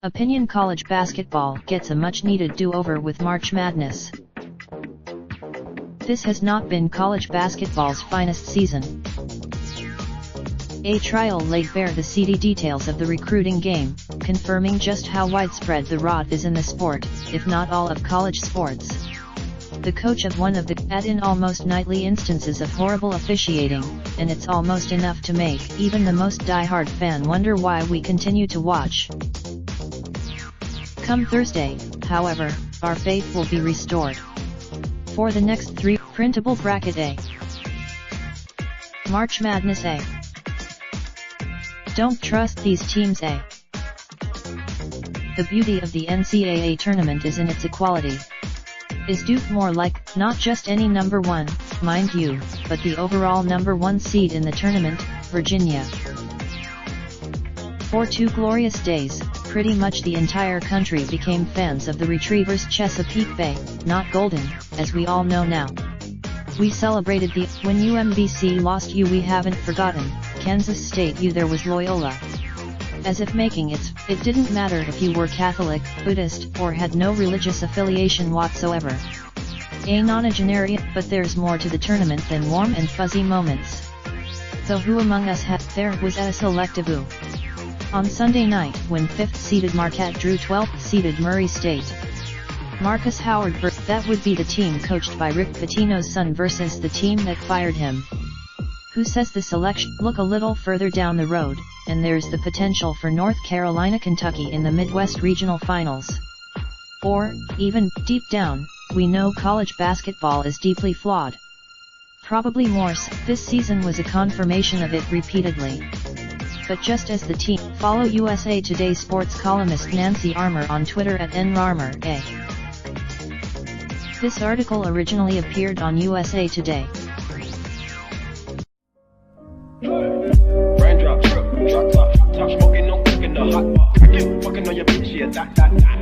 Opinion: college basketball gets a much-needed do-over with March Madness. This has not been college basketball's finest season. A trial laid bare the seedy details of the recruiting game, confirming just how widespread the rot is in the sport, if not all of college sports. The coach of one of the add-in almost nightly instances of horrible officiating, and it's almost enough to make even the most die-hard fan wonder why we continue to watch. Come Thursday, however, our faith will be restored. For the next 3, printable bracket A. March Madness A. Don't trust these teams A. The beauty of the NCAA tournament is in its equality. Is Duke more like, not just any number 1, mind you, but the overall number 1 seed in the tournament, Virginia? For 2 glorious days, pretty much the entire country became fans of the Retrievers Chesapeake Bay, not Golden, as we all know now. We celebrated the when UMBC lost you we haven't forgotten, Kansas State you there was Loyola. As if making it didn't matter if you were Catholic, Buddhist, or had no religious affiliation whatsoever. A nonagenarian, but there's more to the tournament than warm and fuzzy moments. So who among us there was at a selective ooh? On Sunday night, when 5th-seeded Marquette drew 12th-seeded Murray State. Marcus Howard that would be the team coached by Rick Pitino's son versus the team that fired him. Who says the selection? Look a little further down the road, and there's the potential for North Carolina-Kentucky in the Midwest Regional Finals. Or, even, deep down, we know college basketball is deeply flawed. Probably more so. This season was a confirmation of it repeatedly. But just as the team, follow USA Today sports columnist Nancy Armour on Twitter at @NRarmer_A. This article originally appeared on USA Today. Raindrop, drop top, top smoking, no cooking the hot pot. Fucking on your bitch, yeah, that.